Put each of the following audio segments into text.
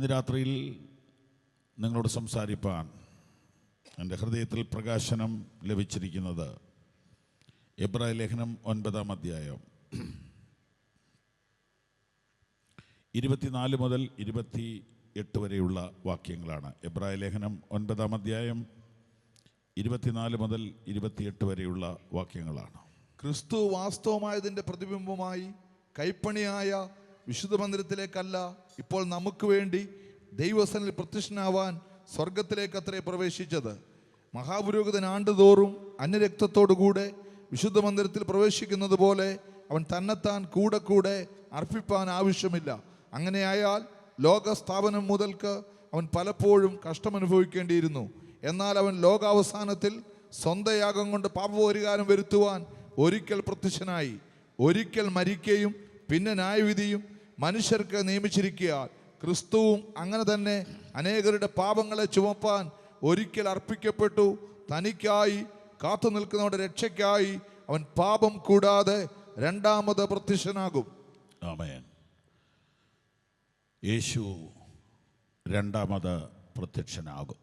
ഇന്ന് രാത്രിയിൽ നിങ്ങളോട് സംസാരിപ്പാൻ എൻ്റെ ഹൃദയത്തിൽ പ്രകാശനം ലഭിച്ചിരിക്കുന്നത് എബ്രായ ലേഖനം 9-ാം അധ്യായം 24 മുതൽ 28 വരെയുള്ള വാക്യങ്ങളാണ്. എബ്രായ ലേഖനം 9-ാം അധ്യായം 24 മുതൽ 28 വരെയുള്ള വാക്യങ്ങളാണ്. ക്രിസ്തു വാസ്തവമായതിൻ്റെ പ്രതിബിംബമായി കൈപ്പണിയായ വിശുദ്ധ മന്ദിരത്തിലേക്കല്ല, ഇപ്പോൾ നമുക്ക് വേണ്ടി ദൈവസനിൽ പ്രത്യക്ഷനാവാൻ സ്വർഗത്തിലേക്കത്രേ പ്രവേശിച്ചത്. മഹാപുരോഹിതൻ ആണ്ടുതോറും അന്യരക്തത്തോടുകൂടെ വിശുദ്ധ മന്ദിരത്തിൽ പ്രവേശിക്കുന്നത് പോലെ അവൻ തന്നെത്താൻ കൂടെ കൂടെ അർപ്പിപ്പാൻ ആവശ്യമില്ല. അങ്ങനെയായാൽ ലോകസ്ഥാപനം മുതൽക്ക് അവൻ പലപ്പോഴും കഷ്ടമനുഭവിക്കേണ്ടിയിരുന്നു. എന്നാൽ അവൻ ലോകാവസാനത്തിൽ സ്വന്തം യാഗം കൊണ്ട് പാപപരിഹാരം വരുത്തുവാൻ ഒരിക്കൽ പ്രത്യക്ഷനായി. ഒരിക്കൽ മരിക്കുകയും പിന്നെ ന്യായവിധിയും മനുഷ്യർക്ക് നിയമിച്ചിരിക്കുകയാൽ ക്രിസ്തുവും അങ്ങനെ തന്നെ അനേകരുടെ പാപങ്ങളെ ചുമപ്പാൻ ഒരിക്കൽ അർപ്പിക്കപ്പെട്ടു. തനിക്കായി കാത്തു നിൽക്കുന്നവരുടെ രക്ഷയ്ക്കായി അവൻ പാപം കൂടാതെ രണ്ടാമത് പ്രത്യക്ഷനാകും. ആമേൻ. യേശു രണ്ടാമത് പ്രത്യക്ഷനാകും.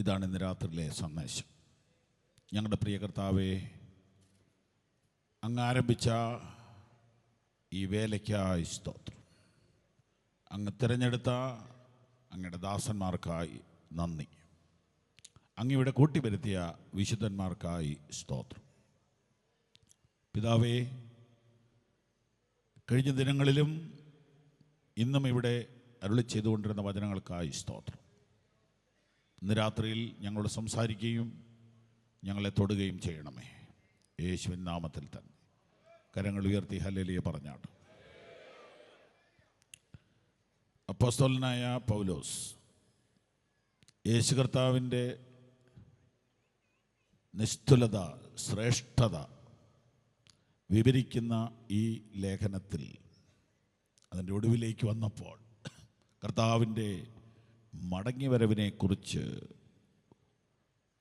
ഇതാണ് ഇന്ന് രാത്രിയിലെ സന്ദേശം. ഞങ്ങളുടെ പ്രിയ കർത്താവേ, അങ്ങ് ആരംഭിച്ച ഈ വേലയ്ക്കായി സ്തോത്രം. അങ്ങ് തിരഞ്ഞെടുത്ത അങ്ങയുടെ ദാസന്മാർക്കായി നന്ദി. അങ്ങിവിടെ കൂട്ടിവരുത്തിയ വിശുദ്ധന്മാർക്കായി സ്തോത്രം. പിതാവേ, കഴിഞ്ഞ ദിനങ്ങളിലും ഇന്നും ഇവിടെ അരുളി ചെയ്തുകൊണ്ടിരുന്ന വചനങ്ങൾക്കായി സ്തോത്രം. ഇന്ന് രാത്രിയിൽ ഞങ്ങളോട് സംസാരിക്കുകയും ഞങ്ങളെ തൊടുകയും ചെയ്യണമേ. യേശുവിൻ നാമത്തിൽ തന്നെ കരങ്ങൾ ഉയർത്തി ഹല്ലേലൂയ പറഞ്ഞാട്ട്. അപ്പോസ്തലനായ പൗലോസ് യേശു കർത്താവിൻ്റെ നിസ്തുലത, ശ്രേഷ്ഠത വിവരിക്കുന്ന ഈ ലേഖനത്തിൽ അതിൻ്റെ ഒടുവിലേക്ക് വന്നപ്പോൾ കർത്താവിൻ്റെ മടങ്ങിവരവിനെക്കുറിച്ച്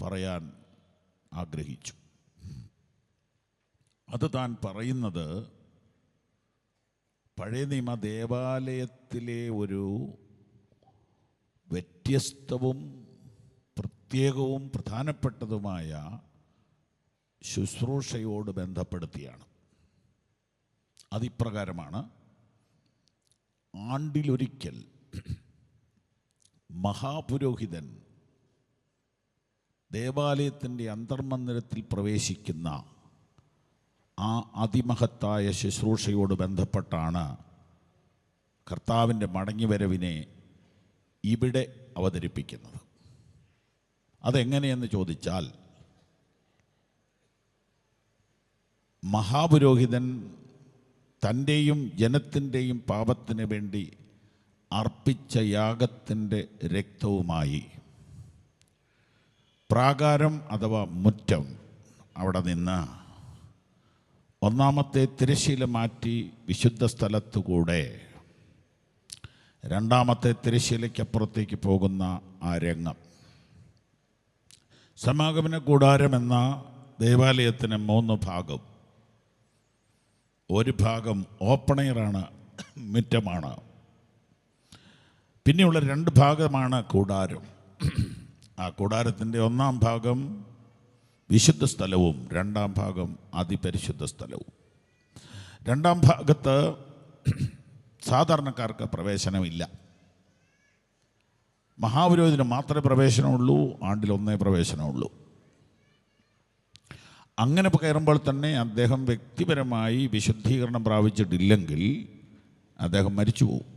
പറയാൻ ആഗ്രഹിച്ചു. അത് താൻ പറയുന്നത് പഴയ നിയമ ദേവാലയത്തിലെ ഒരു വ്യത്യസ്തവും പ്രത്യേകവും പ്രധാനപ്പെട്ടതുമായ ശുശ്രൂഷയോട് ബന്ധപ്പെടുത്തിയാണ്. അതിപ്രകാരമാണ്: ആണ്ടിലൊരിക്കൽ മഹാപുരോഹിതൻ ദേവാലയത്തിൻ്റെ അന്തർമന്ദിരത്തിൽ പ്രവേശിക്കുന്ന ആ അതിമഹത്തായ ശുശ്രൂഷയോട് ബന്ധപ്പെട്ടാണ് കർത്താവിൻ്റെ മടങ്ങിവരവിനെ ഇവിടെ അവതരിപ്പിക്കുന്നത്. അതെങ്ങനെയെന്ന് ചോദിച്ചാൽ, മഹാപുരോഹിതൻ തൻ്റെയും ജനത്തിൻ്റെയും പാപത്തിന് വേണ്ടി അർപ്പിച്ച യാഗത്തിൻ്റെ രക്തവുമായി പ്രാകാരം അഥവാ മുറ്റം അവിടെ നിന്ന് ഒന്നാമത്തെ തിരശ്ശീല മാറ്റി വിശുദ്ധ സ്ഥലത്തുകൂടെ രണ്ടാമത്തെ തിരശ്ശീലയ്ക്കപ്പുറത്തേക്ക് പോകുന്ന ആ രംഗം, സമാഗമന കൂടാരം എന്ന ദേവാലയത്തിന് 3 ഭാഗം. ഒരു ഭാഗം ഓപ്പൺ എയറാണ്, മുറ്റമാണ്. പിന്നെയുള്ള 2 ഭാഗമാണ് കൂടാരം. ആ കൂടാരത്തിൻ്റെ 1-ാം ഭാഗം വിശുദ്ധ സ്ഥലവും 2-ാം ഭാഗം അതിപരിശുദ്ധ സ്ഥലവും. 2-ാം ഭാഗത്ത് സാധാരണക്കാർക്ക് പ്രവേശനമില്ല. മഹാപുരോഹിതന് മാത്രമേ പ്രവേശനമുള്ളൂ. ആണ്ടിൽ 1 പ്രവേശനമുള്ളൂ. അങ്ങനെ കയറുമ്പോൾ തന്നെ അദ്ദേഹം വ്യക്തിപരമായി വിശുദ്ധീകരണം പ്രാപിച്ചിട്ടില്ലെങ്കിൽ അദ്ദേഹം മരിച്ചു പോകും.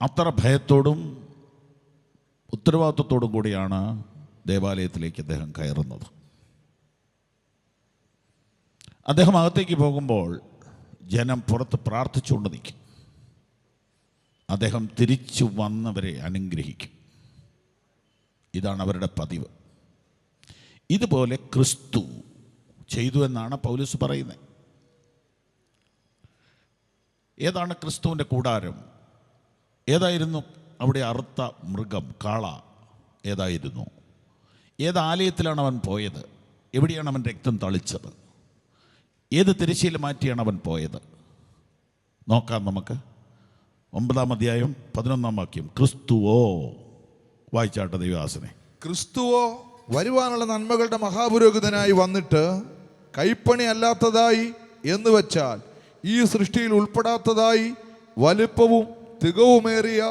അത്ര ഭയത്തോടും ഉത്തരവാദിത്വത്തോടും കൂടിയാണ് ദേവാലയത്തിലേക്ക് അദ്ദേഹം കയറുന്നത്. അദ്ദേഹം അകത്തേക്ക് പോകുമ്പോൾ ജനം പുറത്ത് പ്രാർത്ഥിച്ചുകൊണ്ട് നിൽക്കും. അദ്ദേഹം തിരിച്ചു വന്നവരെ അനുഗ്രഹിക്കും. ഇതാണ് അവരുടെ പതിവ്. ഇതുപോലെ ക്രിസ്തു ചെയ്തു എന്നാണ് പൗലോസ് പറയുന്നത്. ഏതാണ് ക്രിസ്തുവിൻ്റെ കൂടാരം? ഏതായിരുന്നു അവിടെ അറുത്ത മൃഗം, കാള? ഏതായിരുന്നു? ഏത് ആലയത്തിലാണ് അവൻ പോയത്? എവിടെയാണ് അവൻ രക്തം തളിച്ചത്? ഏത് തിരശ്ശീല മാറ്റിയാണ് അവൻ പോയത്? നോക്കാം നമുക്ക്. 9-ാം അധ്യായം 11-ാം വാക്യം. ക്രിസ്തുവോ, വായിച്ചാട്ടെ ദൈവദാസനെ. ക്രിസ്തുവോ വരുവാനുള്ള നന്മകളുടെ മഹാപുരോഹിതനായി വന്നിട്ട് കൈപ്പണി അല്ലാത്തതായി എന്ന് വെച്ചാൽ ഈ സൃഷ്ടിയിൽ ഉൾപ്പെടാത്തതായി വലിപ്പവും തികവുമേറിയ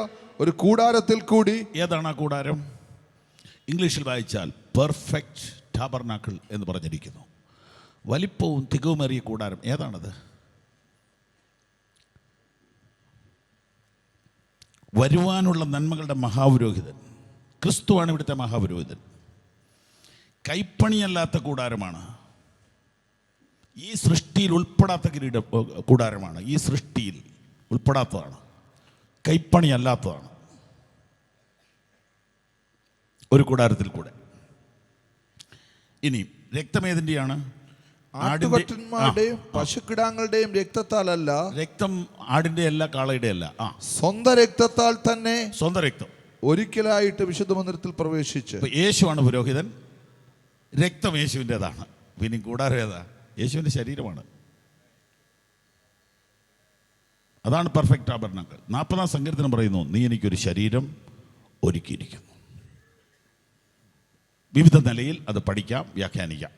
ഒരു കൂടാരത്തിൽ കൂടി. ഏതാണ് ആ കൂടാരം? ഇംഗ്ലീഷിൽ വായിച്ചാൽ പെർഫെക്റ്റ് ടാബർനാക്കിൾ എന്ന് പറഞ്ഞിരിക്കുന്നു. വലിപ്പവും തികവുമേറിയ കൂടാരം ഏതാണത്? വരുവാനുള്ള നന്മകളുടെ മഹാപുരോഹിതൻ ക്രിസ്തുവാണ് ഇവിടുത്തെ മഹാപുരോഹിതൻ. കൈപ്പണിയല്ലാത്ത കൂടാരമാണ്. ഈ സൃഷ്ടിയിൽ ഉൾപ്പെടാത്ത കൂടാരമാണ്. ഈ സൃഷ്ടിയിൽ ഉൾപ്പെടാത്തതാണ്, കൈപ്പണിയല്ലാത്തതാണ്. ഒരു കൂടാരത്തിൽ കൂടെ. ഇനി രക്തമേതിൻ്റെയാണ്? ആട്ടുകൊറ്റന്മാരുടെയും പശുക്കിടാങ്ങളുടെയും രക്തത്താലല്ല. രക്തം ആടിന്റെ അല്ല, കാളയുടെ അല്ല, സ്വന്തം രക്തത്താൽ തന്നെ. സ്വന്തം രക്തം ഒരിക്കലായിട്ട് വിശുദ്ധ മന്ദിരത്തിൽ പ്രവേശിച്ച്. യേശുവാണ് പുരോഹിതൻ, രക്തം യേശുവിൻ്റെതാണ്. പിന്നെ കൂടാരം ഏതാ? യേശുവിൻ്റെ ശരീരമാണ്. അതാണ് പെർഫെക്റ്റ് ടാബർനാക്കിൾ. 40-ാം സങ്കീർത്തനം പറയുന്നു, നീ എനിക്കൊരു ശരീരം ഒരുക്കിയിരിക്കുന്നു. വിവിധ നിലയിൽ അത് പഠിക്കാം, വ്യാഖ്യാനിക്കാം.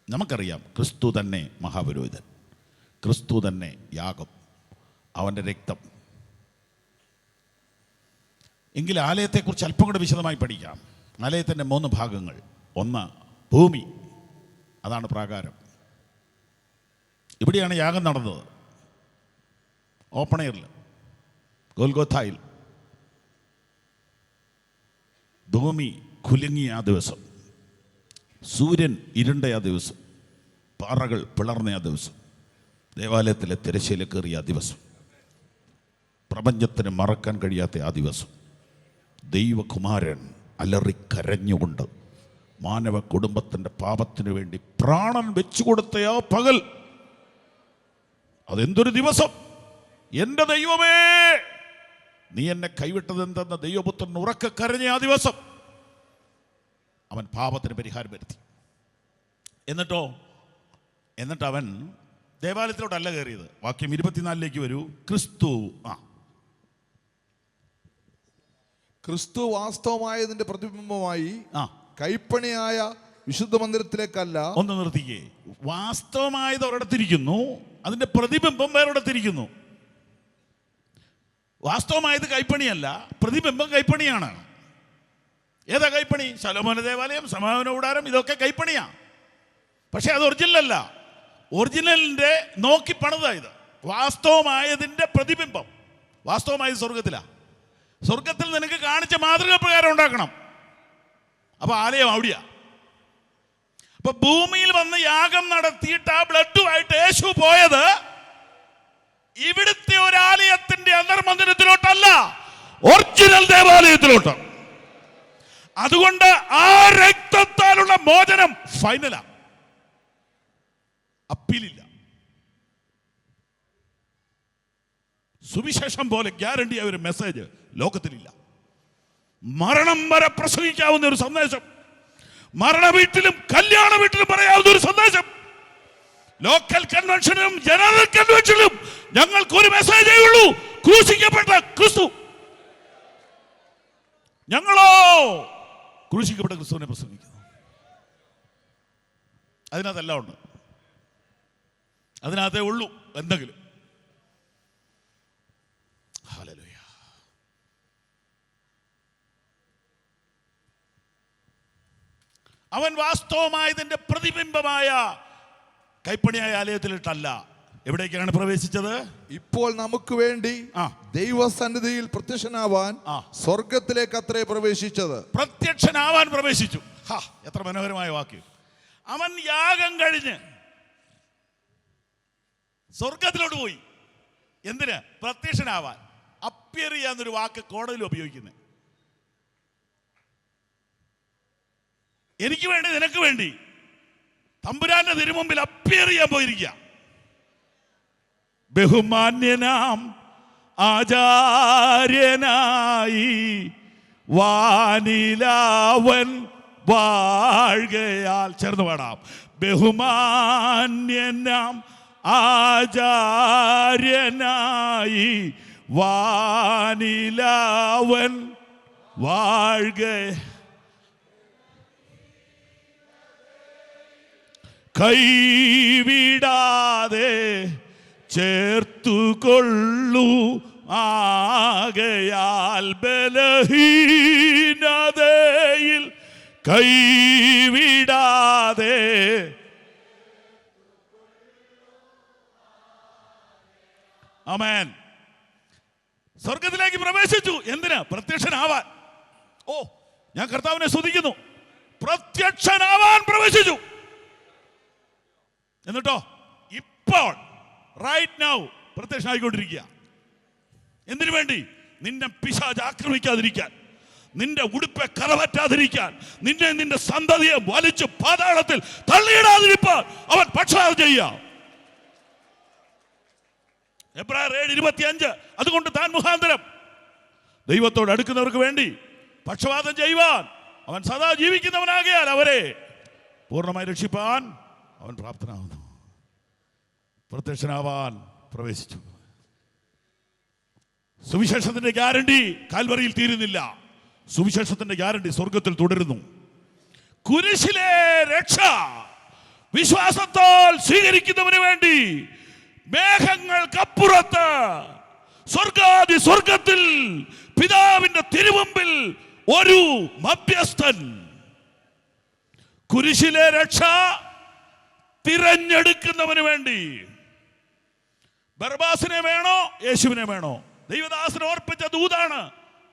നമുക്കറിയാം ക്രിസ്തു തന്നെ മഹാപുരോഹിതൻ, ക്രിസ്തു തന്നെ യാഗം, അവൻ്റെ രക്തം. എങ്കിൽ ആലയത്തെക്കുറിച്ച് അല്പം കൂടെ വിശദമായി പഠിക്കാം. ആലയത്തിൻ്റെ 3 ഭാഗങ്ങൾ. ഒന്ന് ഭൂമി, അതാണ് പ്രാകാരം. ഇവിടെയാണ് യാഗം നടന്നത്, ഓപ്പൺ എയറിൽ, ഗോൽഗോഥായിൽ. ഭൂമി കുലുങ്ങിയ ആ ദിവസം, സൂര്യൻ ഇരുണ്ട ആ ദിവസം, പാറകൾ പിളർന്ന ആ ദിവസം, ദേവാലയത്തിലെ തിരശ്ശീല കയറിയ ആ ദിവസം, പ്രപഞ്ചത്തിന് മറക്കാൻ കഴിയാത്ത ആ ദിവസം, ദൈവകുമാരൻ അലറിക്കരഞ്ഞുകൊണ്ട് മാനവ കുടുംബത്തിൻ്റെ പാപത്തിനു വേണ്ടി പ്രാണൻ വെച്ചുകൊടുത്ത ആ പകൽ, അതെന്തൊരു ദിവസം! എൻ്റെ ദൈവമേ, നീ എന്നെ കൈവിട്ടതെന്തെന്ന് ദൈവപുത്രൻ ഉറക്കെ കരഞ്ഞ ആ ദിവസം അവൻ പാപത്തിന് പരിഹാരം വരുത്തി. എന്നിട്ട് അവൻ ദേവാലയത്തിലോട്ടല്ല കയറിയത്. വാക്യം 24-ലേക്ക് വരൂ. ക്രിസ്തു വാസ്തവമായതിന്റെ പ്രതിബിംബമായി കൈപ്പണിയായ വിശുദ്ധ മന്ദിരത്തിലേക്കല്ല. ഒന്ന് നിർത്തിക്കേ. വാസ്തവമായത് ഒരിടത്തിരിക്കുന്നു, അതിന്റെ പ്രതിബിംബം വേറൊരിടത്തിരിക്കുന്നു. വാസ്തവമായത് കൈപ്പണിയല്ല, പ്രതിബിംബം കൈപ്പണിയാണ്. ഏതാ കൈപ്പണി? ശലോമോന ദേവാലയം, സമാഗമന കൂടാരം, ഇതൊക്കെ കൈപ്പണിയാ. പക്ഷെ അത് ഒറിജിനൽ അല്ല. ഒറിജിനലിന്റെ നോക്കി പണിതായത്. വാസ്തവമായതിന്റെ പ്രതിബിംബം. വാസ്തവമായത് സ്വർഗത്തിലാ. സ്വർഗത്തിൽ നിനക്ക് കാണിച്ച മാതൃക പ്രകാരം ഉണ്ടാക്കണം. അപ്പൊ ആലയം അവിടെയാ. അപ്പൊ ഭൂമിയിൽ വന്ന് യാഗം നടത്തിയിട്ട് ആ ബ്ലഡുമായിട്ട് യേശു പോയത് ഇവിടുത്തെ ഒരു ആലയത്തിന്റെ അന്തർമന്ദിരത്തിലോട്ടല്ല, ഒറിജിനൽ ദേവാലയത്തിലോട്ട്. അതുകൊണ്ട് ആ രക്തത്താലുള്ള മോചനം ഫൈനലാ, അപ്പീലില്ല. സുവിശേഷം പോലെ ഗ്യാരണ്ടി ആയ ഒരു മെസ്സേജ് ലോകത്തിലില്ല. മരണം വരെ പ്രസംഗിക്കാവുന്ന ഒരു സന്ദേശം, മരണ വീട്ടിലും കല്യാണ വീട്ടിലും പറയാവുന്ന ഒരു സന്ദേശം, ലോക്കൽ കൺവെൻഷനും ജനറൽ കൺവെൻഷനും ഞങ്ങൾക്കൊരു മെസ്സേജേ ഉള്ളൂ: ക്രൂശിക്കപ്പെട്ട ക്രിസ്തു. ഞങ്ങളോ ക്രൂശിക്കപ്പെട്ട ക്രിസ്തുവിനെ പ്രസംഗിക്കുന്നു. അതിനകത്തെല്ലാം ഉണ്ട്, അതിനകത്തേ ഉള്ളൂ എന്തെങ്കിലും. ഹല്ലേലൂയ. അവൻ വാസ്തവമായതിന്റെ പ്രതിബിംബമായ കൈപ്പണിയായ ആലയത്തിലിട്ടല്ല. എവിടേക്കാണ് പ്രവേശിച്ചത്? ഇപ്പോൾ നമുക്ക് വേണ്ടി ദൈവസന്നിധിയിൽ പ്രത്യക്ഷനാവാൻ സ്വർഗത്തിലേക്ക് അത്രേ പ്രവേശിച്ചത്. പ്രത്യക്ഷനാവാൻ പ്രവേശിച്ചു. എത്ര മനോഹരമായ വാക്യം! അവൻ യാഗം കഴിഞ്ഞ് സ്വർഗത്തിലോട്ട് പോയി. എന്തിന്? പ്രത്യക്ഷനാവാൻ. അപ്പിയർ ചെയ്യാന്നൊരു വാക്ക് കോടതിയിൽ ഉപയോഗിക്കുന്നത്. എനിക്ക് വേണ്ടി, നിനക്ക് വേണ്ടി തമ്പുരാന്റെ തിരുമുമ്പിൽ അപ്പിയർ ചെയ്യാൻ പോയിരിക്കുക. ബഹുമാന്യനാം ആചാര്യനായി വാനിലാവൻ വാഴുകയാൽ. ചേർന്ന് പാടാം. ബഹുമാന്യനാം ആചാര്യനായി വാനിലവൻ വാഴ്ക. കൈവിടാതെ ചേർത്തുകൊള്ളു ആകയാൽ ബലഹീനതയിൽ കൈവിടാതെ. ആമേൻ. സ്വർഗത്തിലേക്ക് പ്രവേശിച്ചു. എന്തിനാ? പ്രത്യക്ഷനാവാൻ. ഓ, ഞാൻ കർത്താവിനെ സ്തുതിക്കുന്നു. പ്രത്യക്ഷനാവാൻ പ്രവേശിച്ചു. എന്നിട്ടോ ഇപ്പോൾ റൈറ്റ് നൗ പ്രത്യക്ഷനായിക്കൊണ്ടിരിക്കുക. എന്തിനു വേണ്ടി? നിന്നെ പിശാച് ആക്രമിക്കാതിരിക്കാൻ, നിന്റെ ഉടുപ്പെ കറവറ്റാതിരിക്കാൻ, നിന്നെ നിന്റെ സന്തതിയെ വലിച്ചു പാതാളത്തിൽ തള്ളിയിടാതിരിക്കാൻ അവൻ പക്ഷപാതം ചെയ്യാം. എബ്രായർ 7:25. അതുകൊണ്ട് താൻ മുഖാന്തരം ദൈവത്തോട് അടുക്കുന്നവർക്ക് വേണ്ടി പക്ഷപാതം ചെയ്യുവാൻ അവൻ സദാ ജീവിക്കുന്നവനാകിയാൽ അവരെ പൂർണ്ണമായി രക്ഷിപ്പാൻ അവൻ പ്രാപ്തനാകുന്നു. പ്രത്യക്ഷനാവാൻ പ്രവേശിച്ചു. സുവിശേഷത്തിന്റെ ഗ്യാരണ്ടി കാൽവറിയിൽ തീരുന്നില്ല. സുവിശേഷത്തിന്റെ ഗ്യാരണ്ടി സ്വർഗത്തിൽ തുടരുന്നു. കുരിശിലെ രക്ഷ വിശ്വാസത്താൽ സ്വീകരിക്കുന്നവന് വേണ്ടി മേഘങ്ങൾക്കപ്പുറത്ത് സ്വർഗാദി സ്വർഗത്തിൽ പിതാവിന്റെ തിരുമുമ്പിൽ ഒരു മധ്യസ്ഥൻ. കുരിശിലെ രക്ഷ തിരഞ്ഞെടുക്കുന്നവന് വേണ്ടി. ബർബാസിനെ വേണോ യേശുവിനെ വേണോ? ദൈവദാസനെ ഓർപ്പിച്ച ദൂതാണ്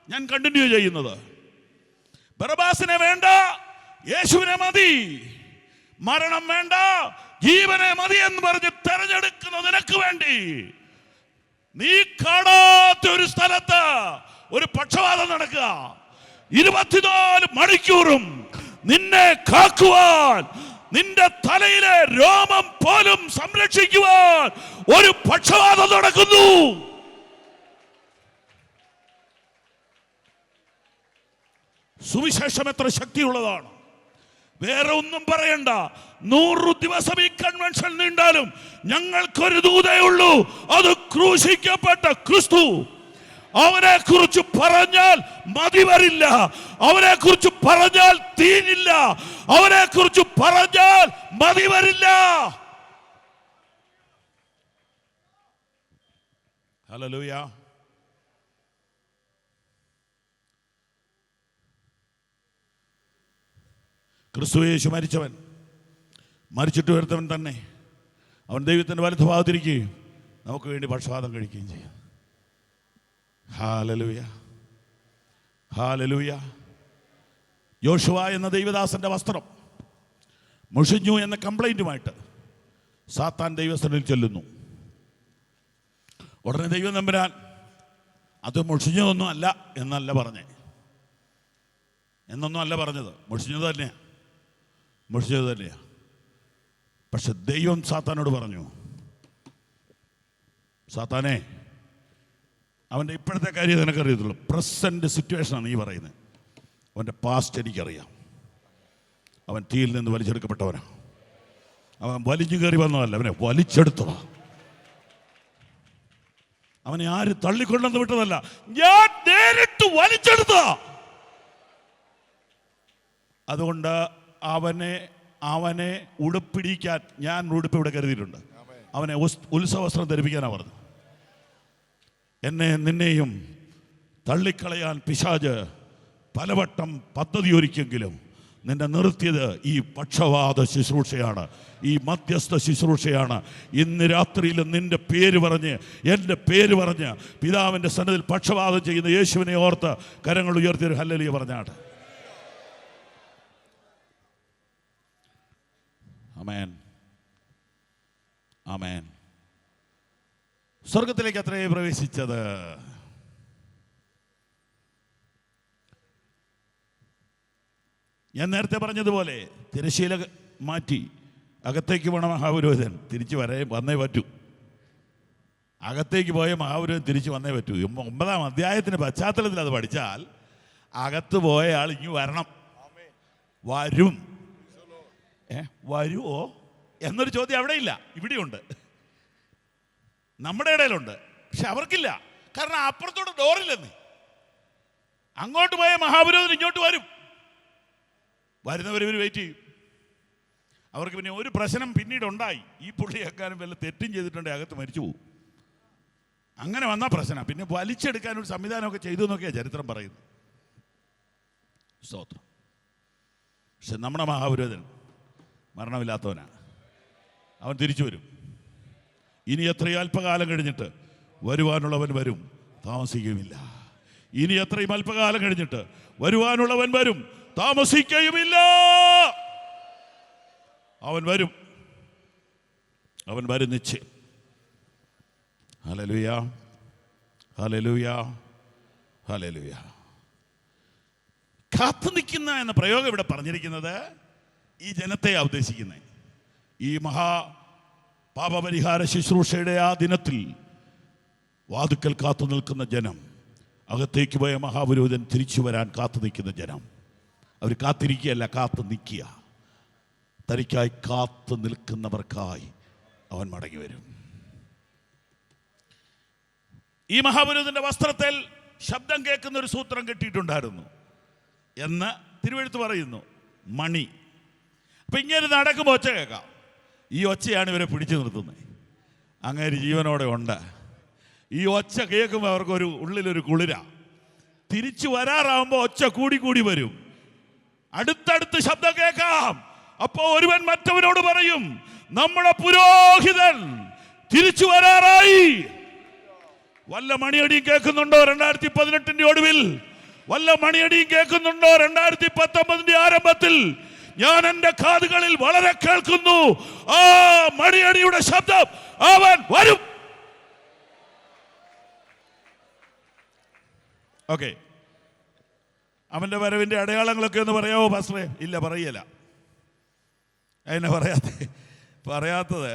ഞാൻ കണ്ടിന്യൂ ചെയ്യുന്നത്. ബർബാസിനെ വേണ്ട, യേശുവിനെ മതി. മരണം വേണ്ട, ജീവനെ മതി എന്ന് പറഞ്ഞ് തെരഞ്ഞെടുക്കുന്ന നിനക്ക് വേണ്ടി നീ കാണാത്ത ഒരു സ്ഥലത്ത് ഒരു പക്ഷപാതം നടക്കുക. 24 മണിക്കൂറും നിന്നെ കാക്കുവാൻ, നിന്റെ തലയിലെ രോമം പോലും സംരക്ഷിക്കുവാൻ ഒരു പക്ഷപാതം നടക്കുന്നു. സുവിശേഷം എത്ര ശക്തിയുള്ളതാണ്! വേറെ ഒന്നും പറയണ്ട. 100 ദിവസം ഈ കൺവെൻഷൻ നീണ്ടാലും ഞങ്ങൾക്കൊരു ദൂതേ ഉള്ളൂ. അത് ക്രൂശിക്കപ്പെട്ട ക്രിസ്തു. അവനെ കുറിച്ച് പറഞ്ഞാൽ മതി വരില്ല. അവനെ കുറിച്ച് പറഞ്ഞാൽ തീരില്ല. അവനെ കുറിച്ച് പറഞ്ഞാൽ മതി വരില്ല. ഹല്ലേലൂയ. ക്രിസ്തു യേശു മരിച്ചവൻ, മരിച്ചിട്ട് വരുത്തവൻ തന്നെ. അവൻ ദൈവത്തിൻ്റെ വലതുഭാഗത്തിരിക്കുകയും നമുക്ക് വേണ്ടി പക്ഷപാതം കഴിക്കുകയും ചെയ്യും. Hallelujah, hallelujah. യോശുവ എന്ന ദൈവദാസന്റെ വസ്ത്രം മുഷിഞ്ഞു എന്ന കംപ്ലൈന്റുമായിട്ട് സാത്താൻ ദൈവസ്ഥനിൽ ചെല്ലുന്നു. ഉടനെ ദൈവം തമ്പുരാൻ അത് മുഷിഞ്ഞതൊന്നും അല്ല എന്നല്ല പറഞ്ഞത്. മുഷിഞ്ഞത് തന്നെയാണ്. പക്ഷെ ദൈവം സാത്താനോട് പറഞ്ഞു, സാത്താനെ, അവൻ്റെ ഇപ്പോഴത്തെ കാര്യം നിനക്കറിയത്തുള്ളൂ. പ്രസന്റ് സിറ്റുവേഷനാണ് ഈ പറയുന്നത്. അവൻ്റെ പാസ്റ്റ് എനിക്കറിയാം. അവൻ തീയിൽ നിന്ന് വലിച്ചെടുക്കപ്പെട്ടവനാണ്. അവൻ വലിഞ്ഞു കയറി വന്നതല്ല, അവനെ വലിച്ചെടുത്തതാ. അവനെ ആര് തള്ളിക്കൊണ്ടെന്ന് വിട്ടതല്ല, ഞാൻ നേരിട്ട് വലിച്ചെടുത്തതാ. അതുകൊണ്ട് അവനെ ഉടുപ്പിടിക്കാൻ ഞാൻ ഉടുപ്പ് ഇവിടെ കരുതിയിട്ടുണ്ട്. അവനെ ഉത്സവവസ്ത്രം ധരിപ്പിക്കാനാണ് പറഞ്ഞത്. എന്നെ നിന്നെയും തള്ളിക്കളയാൻ പിശാച് പലവട്ടം പദ്ധതി ഒരുക്കിയെങ്കിലും നിന്നെ നിർത്തിയത് ഈ പക്ഷവാത ശുശ്രൂഷയാണ്, ഈ മധ്യസ്ഥ ശുശ്രൂഷയാണ്. ഇന്ന് രാത്രിയിൽ നിന്റെ പേര് പറഞ്ഞ്, എൻ്റെ പേര് പറഞ്ഞ് പിതാവിൻ്റെ സന്നിധിയിൽ പക്ഷവാതം ചെയ്യുന്ന യേശുവിനെ ഓർത്ത് കരങ്ങൾ ഉയർത്തിയൊരു ഹല്ലേലൂയ പറഞ്ഞാട്ട്. ആമേൻ, ആമേൻ. സ്വർഗത്തിലേക്ക് അത്രേ പ്രവേശിച്ചത്. ഞാൻ നേരത്തെ പറഞ്ഞതുപോലെ തിരശ്ശീല മാറ്റി അകത്തേക്ക് പോണ മഹാപുരോഹിതൻ തിരിച്ചു വന്നേ പറ്റൂ. അകത്തേക്ക് പോയ മഹാപുരോഹിതൻ തിരിച്ചു വന്നേ പറ്റൂ. 9-ാം അധ്യായത്തിൻ്റെ പശ്ചാത്തലത്തിൽ അത് പഠിച്ചാൽ അകത്ത് പോയ ആൾ ഇനി വരണം. വരുമോ എന്നൊരു ചോദ്യം അവിടെ ഇല്ല, ഇവിടെയുണ്ട്. നമ്മുടെ ഇടയിലുണ്ട്, പക്ഷെ അവർക്കില്ല. കാരണം അപ്പുറത്തോട്ട് ഡോറില്ലെന്ന്. അങ്ങോട്ട് പോയ മഹാപുരോഹിതൻ ഇങ്ങോട്ട് വരും, വരുന്നവർ ഇവർ വെയിറ്റ് ചെയ്യും. അവർക്ക് പിന്നെ ഒരു പ്രശ്നം പിന്നീട് ഉണ്ടായി. ഈ പുള്ളിയേക്കാനും വല്ല തെറ്റും ചെയ്തിട്ടുണ്ടെങ്കിൽ അകത്ത് മരിച്ചു പോകും. അങ്ങനെ വന്ന പ്രശ്നം പിന്നെ വലിച്ചെടുക്കാൻ ഒരു സംവിധാനമൊക്കെ ചെയ്തു എന്നൊക്കെയാണ് ചരിത്രം പറയുന്നത്. സ്തോത്രം. പക്ഷെ നമ്മുടെ മഹാപുരോഹിതൻ മരണമില്ലാത്തവനാണ്. അവൻ തിരിച്ചു വരും. ഇനി എത്രയും അല്പകാലം കഴിഞ്ഞിട്ട് വരുവാനുള്ളവൻ വരും, താമസിക്കുകയുമില്ല. ഇനി എത്രയും അല്പകാലം കഴിഞ്ഞിട്ട് വരുവാനുള്ളവൻ വരും, താമസിക്കുകയുമില്ല. അവൻ വരും, അവൻ വരും നിശ്ചയം. Hallelujah, hallelujah, hallelujah. കാത്തു നിൽക്കുന്ന എന്ന പ്രയോഗം ഇവിടെ പറഞ്ഞിരിക്കുന്നത് ഈ ജനത്തെ ഉദ്ദേശിക്കുന്നത്. ഈ പാപപരിഹാര ശുശ്രൂഷയുടെ ആ ദിനത്തിൽ വാതുക്കൽ കാത്തു നിൽക്കുന്ന ജനം, അകത്തേക്ക് പോയ മഹാപുരോഹിതൻ തിരിച്ചു വരാൻ കാത്തു നിൽക്കുന്ന ജനം. അവർ കാത്തിരിക്കുകയല്ല, കാത്തു നിൽക്കുക. തനിക്കായി കാത്തു നിൽക്കുന്നവർക്കായി അവൻ മടങ്ങി വരും. ഈ മഹാപുരോഹിതന്റെ വസ്ത്രത്തിൽ ശബ്ദം കേൾക്കുന്ന ഒരു സൂത്രം കെട്ടിയിട്ടുണ്ടായിരുന്നു എന്ന് തിരുവെഴുത്ത് പറയുന്നു, മണി. അപ്പൊ ഇങ്ങനെ നടക്കുമ്പോൾ ഒച്ച കേൾക്കാം. ഈ ഒച്ചയാണ് ഇവരെ പിടിച്ചു നിർത്തുന്നത്. അങ്ങനെ ജീവനോടെ ഉണ്ട്. ഈ ഒച്ച കേൾക്കുമ്പോൾ അവർക്കൊരു ഉള്ളിലൊരു കുളിര. തിരിച്ചു വരാറാവുമ്പോൾ ഒച്ച കൂടി കൂടി വരും. അടുത്തടുത്ത് ശബ്ദം കേൾക്കാം. അപ്പോ ഒരുവൻ മറ്റവനോട് പറയും, നമ്മുടെ പുരോഹിതൻ തിരിച്ചു വരാറായി. വല്ല മണിയടിയും കേൾക്കുന്നുണ്ടോ 2018 ഒടുവിൽ? വല്ല മണിയടിയും കേൾക്കുന്നുണ്ടോ 2019 ആരംഭത്തിൽ? ഞാൻ എൻ്റെ കാതുകളിൽ വളരെ കേൾക്കുന്നു ആ മണിയടിയുടെ ശബ്ദം. അവൻ വരും. ഓക്കെ, അവന്റെ വരവിന്റെ അടയാളങ്ങളൊക്കെ ഒന്ന് പറയാവോ പാസ്റ്ററേ? ഇല്ല, പറയല. അതിനെ പറയാത്തത്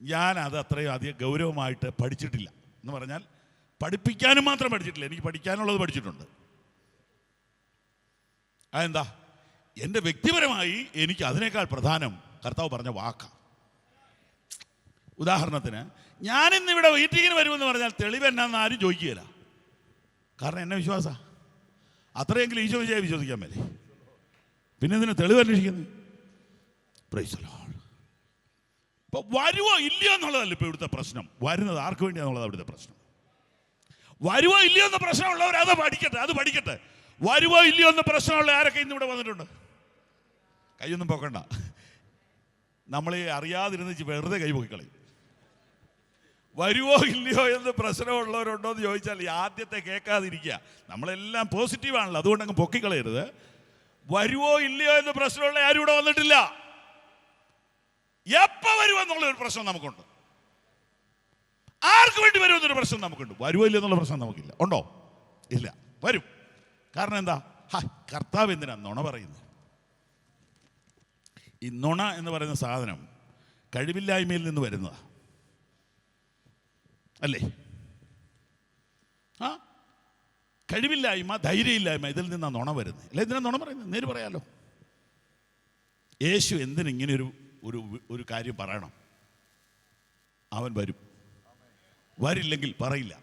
ഞാനത് അത്രയും അധികം ഗൗരവമായിട്ട് പഠിച്ചിട്ടില്ല. എന്ന് പറഞ്ഞാൽ പഠിപ്പിക്കാനും മാത്രം പഠിച്ചിട്ടില്ല, എനിക്ക് പഠിക്കാനുള്ളത് പഠിച്ചിട്ടുണ്ട്. അതെന്താ? എൻ്റെ വ്യക്തിപരമായി എനിക്ക് അതിനേക്കാൾ പ്രധാനം കർത്താവ് പറഞ്ഞ വാക്കാണ്. ഉദാഹരണത്തിന്, ഞാനിന്നിവിടെ മീറ്റിങ്ങിന് വരുമെന്ന് പറഞ്ഞാൽ തെളിവ് എന്നാന്ന് ആരും ചോദിക്കുകയില്ല. കാരണം എന്നെ വിശ്വാസ അത്രയെങ്കിലും ഈശോ വിശ്വസിക്കാൻ മേലെ. പിന്നെ ഇതിന് തെളിവ് അന്വേഷിക്കുന്നത്? Praise the Lord. ഇപ്പൊ വരുവോ ഇല്ലയോ എന്നുള്ളതല്ല ഇപ്പൊ ഇവിടുത്തെ പ്രശ്നം. വരുന്നത് ആർക്ക് വേണ്ടിയാന്നുള്ളത് അവിടുത്തെ പ്രശ്നം. വരുവോ ഇല്ലയോ എന്ന പ്രശ്നമുള്ളവർ അത് പഠിക്കട്ടെ. വരുവോ ഇല്ലയോ എന്ന പ്രശ്നമുള്ള ആരൊക്കെ ഇന്നിവിടെ വന്നിട്ടുണ്ട്? കൈയൊന്നും പൊക്കണ്ട. നമ്മൾ അറിയാതിരുന്ന് വെറുതെ കൈ പൊക്കിക്കളയും. വരുവോ ഇല്ലയോ എന്ന് പ്രശ്നമുള്ളവരുണ്ടോ എന്ന് ചോദിച്ചാൽ ഈ ആദ്യത്തെ കേൾക്കാതിരിക്കുക. നമ്മളെല്ലാം പോസിറ്റീവാണല്ലോ, അതുകൊണ്ട് അങ്ങ് പൊക്കിക്കളയരുത്. വരുവോ ഇല്ലയോ എന്ന് പ്രശ്നമുള്ള ആരും ഇവിടെ വന്നിട്ടില്ല. എപ്പോ വരുമെന്നുള്ളൊരു പ്രശ്നം നമുക്കുണ്ട്. ആർക്ക് വേണ്ടി വരുമെന്നൊരു പ്രശ്നം നമുക്കുണ്ട്. വരുവോ ഇല്ല എന്നുള്ള പ്രശ്നം നമുക്കില്ല. ഉണ്ടോ? ഇല്ല, വരും. കാരണം എന്താ? കർത്താവ് എന്തിനാ നുണ പറയുന്നത്? ഈ നുണ എന്ന് പറയുന്ന സാധനം കഴിവില്ലായ്മയിൽ നിന്ന് വരുന്നതാ, അല്ലേ? കഴിവില്ലായ്മ, ധൈര്യമില്ലായ്മ, ഇതിൽ നിന്നാണ് നുണ വരുന്നത്. അല്ലെ? എന്തിനാ നുണ പറയുന്നത്? നേര് പറയാലോ. യേശു എന്തിനിങ്ങനെ ഒരു കാര്യം പറയണം? അവൻ വരും. വരില്ലെങ്കിൽ പറയില്ല,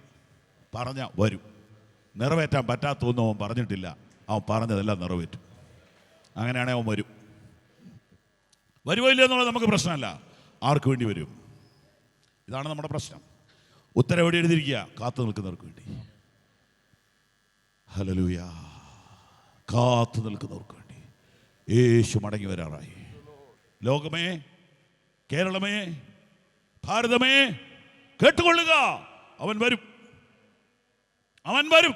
പറഞ്ഞ വരും. നിറവേറ്റാൻ പറ്റാത്തൊന്നും അവൻ പറഞ്ഞിട്ടില്ല, അവൻ പറഞ്ഞതെല്ലാം നിറവേറ്റും. അങ്ങനെയാണെങ്കിൽ അവൻ വരും. വരുമോ ഇല്ല എന്നുള്ളത് നമുക്ക് പ്രശ്നമല്ല. ആർക്ക് വേണ്ടി വരും? ഇതാണ് നമ്മുടെ പ്രശ്നം. ഉത്തരവെടി എഴുതിയിരിക്കുക, കാത്തു നിൽക്കുന്നവർക്ക് വേണ്ടി. ഹല്ലേലൂയ. കാത്തു നിൽക്കുന്നവർക്ക് വേണ്ടി യേശു മടങ്ങി വരാറായി. ലോകമേ, കേരളമേ, ഭാരതമേ, കേട്ടുകൊള്ളുക, അവൻ വരും. അവൻ വരും.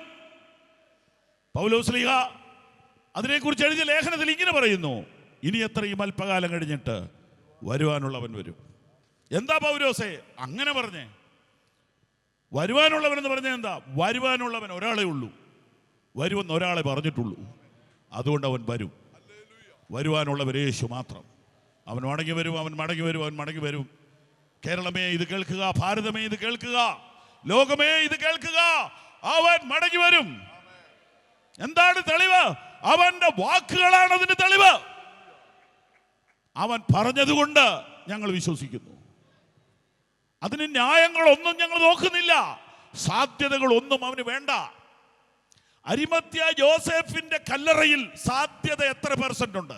പൗലോസ് ശ്ലീഹ അതിനെക്കുറിച്ച് എഴുതിയ ലേഖനത്തിൽ ഇങ്ങനെ പറയുന്നു, ഇനി എത്രയും അല്പകാലം കഴിഞ്ഞിട്ട് വരുവാനുള്ളവൻ വരും. എന്താ പൗലോസേ അങ്ങനെ പറഞ്ഞേ? വരുവാനുള്ളവൻ എന്ന് പറഞ്ഞാൽ എന്താ? വരുവാനുള്ളവൻ ഒരാളെ ഉള്ളൂ. വരുമെന്ന് ഒരാളെ പറഞ്ഞിട്ടുള്ളൂ. അതുകൊണ്ട് അവൻ വരും. വരുവാനുള്ളവൻ യേശു മാത്രം. അവൻ മടങ്ങി വരും, അവൻ മടങ്ങി വരും, അവൻ മടങ്ങി വരും. കേരളമേ ഇത് കേൾക്കുക, ഭാരതമേ ഇത് കേൾക്കുക, ലോകമേ ഇത് കേൾക്കുക, അവൻ മടങ്ങി വരും. എന്താണ് തെളിവ്? അവന്റെ വാക്കുകളാണ് അതിന്റെ തെളിവ്. അവൻ പറഞ്ഞതുകൊണ്ട് ഞങ്ങൾ വിശ്വസിക്കുന്നു. അതിന് ന്യായങ്ങളൊന്നും ഞങ്ങൾ നോക്കുന്നില്ല, സാധ്യതകളൊന്നും അവന് വേണ്ട. അരിമത്യ യോസേഫിന്റെ കല്ലറയിൽ സാധ്യത എത്ര % ഉണ്ട്?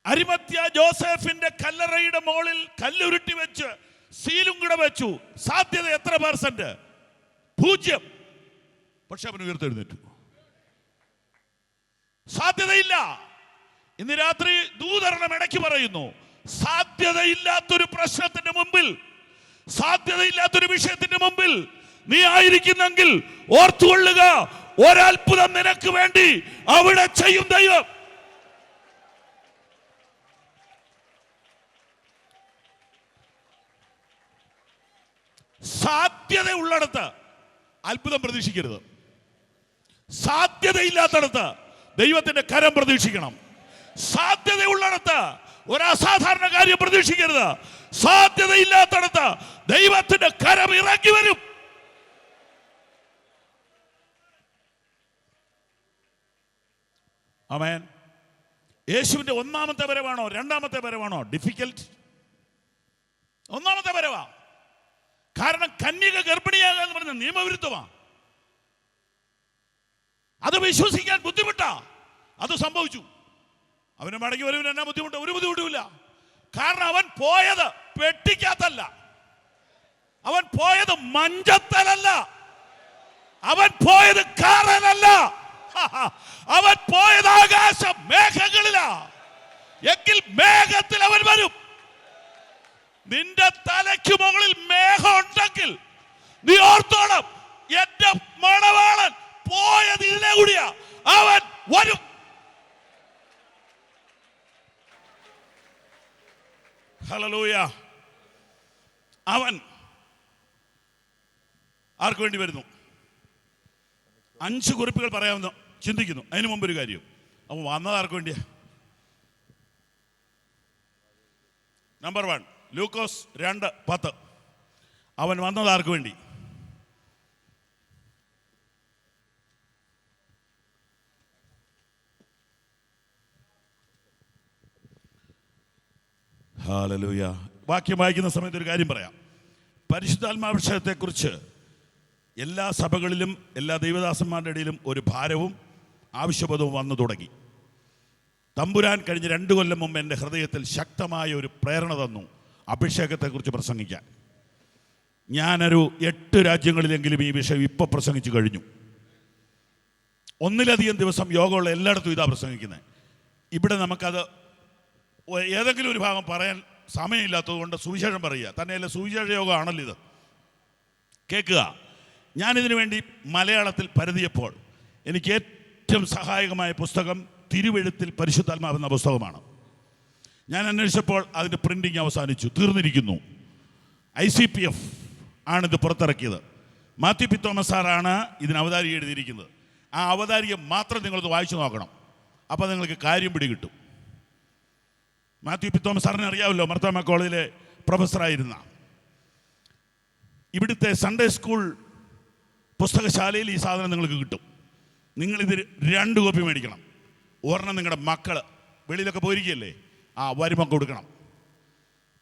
അരിമത്യ ജോസഫിന്റെ കല്ലറയുടെ മുകളിൽ കല്ലുരുട്ടി വെച്ച് സീലും കൂടെ വെച്ചു, സാധ്യത എത്ര %? 0. പക്ഷെ അവൻ ഉയർത്തെഴുന്നേറ്റു. സാധ്യതയില്ല. ഇന്ന് രാത്രി ദൂതരണം ഇടയ്ക്ക് പറയുന്നു, സാധ്യതയില്ലാത്തൊരു പ്രശ്നത്തിന്റെ മുമ്പിൽ, സാധ്യതയില്ലാത്തൊരു വിഷയത്തിന്റെ മുമ്പിൽ നീ ആയിരിക്കുന്നെങ്കിൽ ഓർത്തുകൊള്ളുക, ഒരത്ഭുതം നിനക്ക് വേണ്ടി അവിടെ ചെയ്യും ദൈവം. സാധ്യത ഉള്ളിടത്ത് അത്ഭുതം പ്രതീക്ഷിക്കരുത്. സാധ്യതയില്ലാത്തടത്ത് ദൈവത്തിന്റെ കരം പ്രതീക്ഷിക്കണം. സാധ്യതയുള്ളിടത്ത് ഒരു അസാധാരണ കാര്യം പ്രതീക്ഷിക്കരുത്. സാധ്യതയില്ലാത്തടത്ത് ദൈവത്തിന്റെ കരം ഇറങ്ങി വരും. ആമേൻ. യേശുവിന്റെ ഒന്നാമത്തെ വരവാണോ രണ്ടാമത്തെ വരവാണോ ഡിഫിക്കൽട്ട്? ഒന്നാമത്തെ വരവാ. കാരണം കന്യക ഗർഭിണിയാകുക എന്ന് പറഞ്ഞ നിയമവിരുദ്ധമാണ്. അത് വിശ്വസിക്കാൻ ബുദ്ധിമുട്ടാ. അത് സംഭവിച്ചു. അവന് മടങ്ങി വരുവിന് എന്നാ ബുദ്ധിമുട്ട്? ഒരു ബുദ്ധിമുട്ടുമില്ല. കാരണം അവൻ പോയത് പെട്ടിക്കകത്തല്ല, അവൻ പോയത് മഞ്ചത്തലല്ല, അവൻ പോയത് കാറലല്ല, അവൻ പോയത് ആകാശ മേഘങ്ങളിലാ. എങ്കിൽ മേഘത്തിൽ അവൻ വരും. നിന്റെ തലയ്ക്ക് മുകളിൽ മേഘം ഉണ്ടെങ്കിൽ നീ ഓർത്തോണം, എന്റെ മണവാളൻ പോയത് ഇതിനെ കൂടിയാ, അവൻ വരും. ഹല്ലേലൂയ. അവൻ ആർക്ക് വേണ്ടി വരുന്നു? 5 കുറിപ്പുകൾ പറയാമെന്ന് ചിന്തിക്കുന്നു. അതിനു മുമ്പ് ഒരു കാര്യം, അവൻ വന്നത് ആർക്ക് വേണ്ടിയാ? നമ്പർ 1 ലൂക്കോസ് 2:10. അവൻ വന്നത് ആർക്ക് വേണ്ടി? ഹല്ലേലൂയ. വാക്യം വായിക്കുന്ന സമയത്ത് ഒരു കാര്യം പറയാം. പരിശുദ്ധാത്മാഭിഷേകത്തെക്കുറിച്ച് എല്ലാ സഭകളിലും എല്ലാ ദൈവദാസന്മാരുടെ ഇടയിലും ഒരു ഭാരവും ആവശ്യബോധവും വന്നു തുടങ്ങി. തമ്പുരാൻ കഴിഞ്ഞ 2 കൊല്ലം മുമ്പ് എൻ്റെ ഹൃദയത്തിൽ ശക്തമായ ഒരു പ്രേരണ തന്നു അഭിഷേകത്തെക്കുറിച്ച് പ്രസംഗിക്കാൻ. ഞാനൊരു 8 രാജ്യങ്ങളിലെങ്കിലും ഈ വിഷയം ഇപ്പോൾ പ്രസംഗിച്ചു കഴിഞ്ഞു. 1-ലധികം ദിവസം യോഗമുള്ള എല്ലായിടത്തും ഇതാ പ്രസംഗിക്കുന്നത്. ഇവിടെ നമുക്കത് ഏതെങ്കിലും ഒരു ഭാഗം പറയാൻ സമയമില്ലാത്തത് കൊണ്ട് സുവിശേഷം പറയുക. തന്നെയല്ല, സുവിശേഷ യോഗമാണല്ലോ ഇത്. കേൾക്കുക. ഞാനിതിനു വേണ്ടി മലയാളത്തിൽ പരതിയപ്പോൾ എനിക്ക് ഏറ്റവും സഹായകമായ പുസ്തകം തിരുവെഴുത്തിൽ പരിശുദ്ധാത്മാവെന്ന പുസ്തകമാണ്. ഞാൻ അന്വേഷിച്ചപ്പോൾ അതിൻ്റെ പ്രിൻറ്റിങ് അവസാനിച്ചു, തീർന്നിരിക്കുന്നു. ICPF ആണിത് പുറത്തിറക്കിയത്. മാത്യു പി തോമസ് സാറാണ് ഇതിന് അവതാരിക എഴുതിയിരിക്കുന്നത്. ആ അവതാരിക മാത്രം നിങ്ങളത് വായിച്ചു നോക്കണം, അപ്പോൾ നിങ്ങൾക്ക് കാര്യം പിടികിട്ടും. മാത്യു പി തോമസ് സാറിനെ അറിയാമല്ലോ, മർത്തോമ കോളേജിലെ പ്രൊഫസറായിരുന്ന. ഇവിടുത്തെ സൺഡേ സ്കൂൾ പുസ്തകശാലയിൽ ഈ സാധനം നിങ്ങൾക്ക് കിട്ടും. നിങ്ങളിത് 2 കോപ്പി മേടിക്കണം. ഒരെണ്ണം നിങ്ങളുടെ മക്കൾ വെളിയിലൊക്കെ പോയിരിക്കുകയല്ലേ, വരുമ്പോൾ കൊടുക്കണം.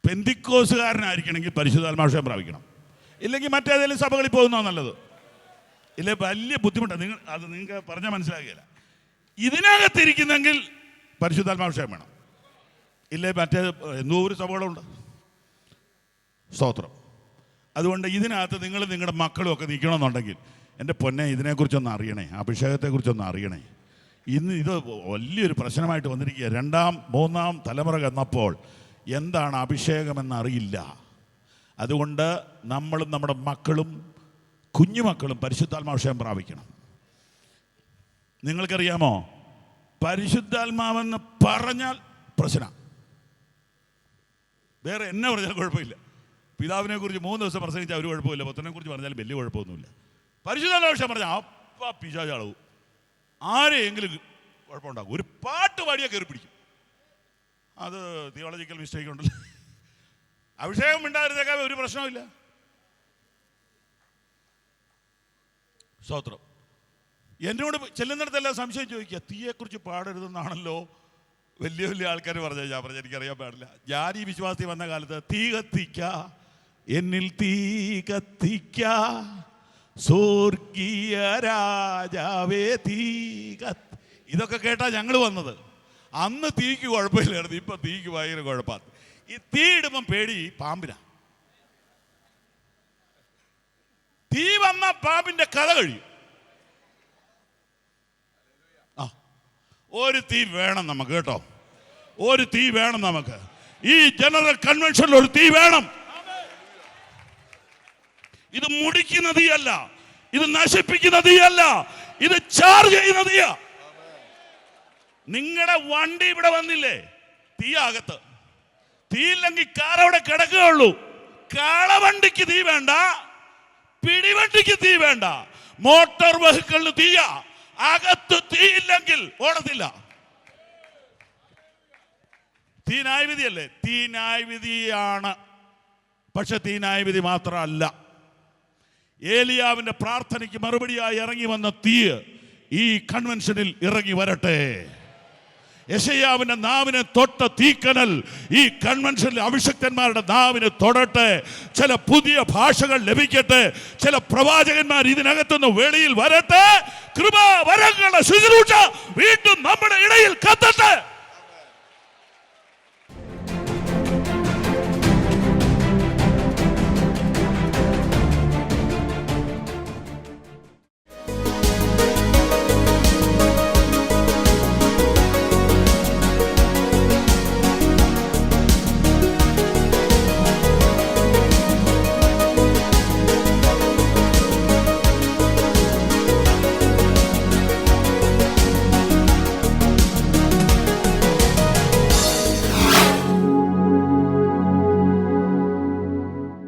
പെന്തിക്കോസുകാരനായിരിക്കണമെങ്കിൽ പരിശുദ്ധാത്മാഭിഷേകം പ്രാപിക്കണം, ഇല്ലെങ്കിൽ മറ്റേതെങ്കിലും സഭകളിൽ പോകുന്നതാണ് നല്ലത്. ഇല്ലേ വലിയ ബുദ്ധിമുട്ടാണ്. നിങ്ങൾക്ക് പറഞ്ഞാൽ മനസ്സിലാകുകയില്ല. ഇതിനകത്തിരിക്കുന്നെങ്കിൽ പരിശുദ്ധാത്മാഭിഷേകം വേണം, ഇല്ലേ മറ്റേ 100 സഭകളുണ്ട്. സ്തോത്രം. അതുകൊണ്ട് ഇതിനകത്ത് നിങ്ങൾ നിങ്ങളുടെ മക്കളും ഒക്കെ നിൽക്കണമെന്നുണ്ടെങ്കിൽ എൻ്റെ പൊന്നെ ഇതിനെക്കുറിച്ചൊന്ന് അറിയണേ, അഭിഷേകത്തെക്കുറിച്ചൊന്ന് അറിയണേ. ഇന്ന് ഇത് വലിയൊരു പ്രശ്നമായിട്ട് വന്നിരിക്കുക. 2ാം 3ാം തലമുറ എന്നപ്പോൾ എന്താണ് അഭിഷേകമെന്നറിയില്ല. അതുകൊണ്ട് നമ്മളും നമ്മുടെ മക്കളും കുഞ്ഞുമക്കളും പരിശുദ്ധാത്മാഭിഷേകം പ്രാപിക്കണം. നിങ്ങൾക്കറിയാമോ, പരിശുദ്ധാത്മാവെന്ന് പറഞ്ഞാൽ പ്രശ്നം. വേറെ എന്നെ പറഞ്ഞാൽ കുഴപ്പമില്ല. പിതാവിനെ കുറിച്ച് 3 ദിവസം പ്രസംഗിച്ചാൽ ഒരു കുഴപ്പമില്ല. പുത്രനെ കുറിച്ച് പറഞ്ഞാൽ വലിയ കുഴപ്പമൊന്നുമില്ല. പരിശുദ്ധാത്മാഭിഷേകം പറഞ്ഞാൽ അപ്പ പിശാചാളവും ആരെയെങ്കിലും കുഴപ്പമുണ്ടാകും. ഒരു പാട്ട് പാടിയാൽ കയറി പിടിക്കും. അത് തിയോളജിക്കൽ മിസ്റ്റേക്ക് ഉണ്ടല്ലോ. അഭിഷേകം ഉണ്ടായിരുന്നേക്കാൻ ഒരു പ്രശ്നമില്ല. സ്തോത്രം. എന്നോട് ചെല്ലുന്നിടത്തെല്ലാം സംശയം ചോദിക്കുക, തീയെക്കുറിച്ച് പാടരുതെന്നാണല്ലോ വലിയ വലിയ ആൾക്കാർ പറഞ്ഞ ഞാൻ പറഞ്ഞ എനിക്കറിയാൻ പാടില്ല. ഞാൻ ഈ വിശ്വാസി വന്ന കാലത്ത് തീ കത്തിക്ക, എന്നിൽ തീ കത്തിക്ക, സ്വർഗീയ രാജാവേ തീ കത്തി, ഇതൊക്കെ കേട്ടാ ഞങ്ങൾ വന്നത്. അന്ന് തീക്ക് കുഴപ്പമില്ലായിരുന്നു, ഇപ്പൊ തീക്ക് ഭയങ്കര കുഴപ്പമാണ്. ഈ തീ ഇടുമ്പം പേടി പാമ്പിനാ. തീ വന്ന പാമ്പിന്റെ കഥ കഴിയും. ഒരു തീ വേണം നമുക്ക് കേട്ടോ, ഒരു തീ വേണം നമുക്ക്. ഈ ജനറൽ കൺവെൻഷനിൽ ഒരു തീ വേണം. ഇത് മുടിക്കുന്ന തീയല്ല, ഇത് നശിപ്പിക്കുന്ന തീയല്ല, ഇത് ചാർജ് ചെയ്യുന്ന തീയാ. നിങ്ങളുടെ വണ്ടി ഇവിടെ വന്നില്ലേ, തീയകത്ത്. തീയില്ലെങ്കിൽ കാർ അവിടെ കിടക്കുകയുള്ളൂ. കാളവണ്ടിക്ക് തീ വേണ്ട, പിടിവണ്ടിക്ക് തീ വേണ്ട, മോട്ടോർ വെഹിക്കിളിന് തീയാ. അകത്ത് തീയില്ലെങ്കിൽ ഓടത്തില്ല. തീ ന്യായവിധിയല്ലേ? തീ ന്യായവിധിയാണ്. പക്ഷെ തീ ന്യായവിധി മാത്രമല്ല. ഏലിയാവിന്റെ പ്രാർത്ഥനയ്ക്ക് മറുപടിയായി ഇറങ്ങി വന്ന തീ ഈ കൺവെൻഷനിൽ ഇറങ്ങി വരട്ടെ. യെശയ്യാവിന്റെ നാവിനെ തൊട്ട തീക്കനൽ ഈ കൺവെൻഷനിൽ അഭിഷക്തന്മാരുടെ നാവിനെ തൊടട്ടെ. ചില പുതിയ ഭാഷകൾ ലഭിക്കട്ടെ. ചില പ്രവാചകന്മാർ ഇതിനകത്തുനിന്ന് വെളിയിൽ വരട്ടെ. കൃപാവരങ്ങളുടെ ശുശ്രൂഷ വീണ്ടും നമ്മുടെ ഇടയിൽ കത്തട്ടെ.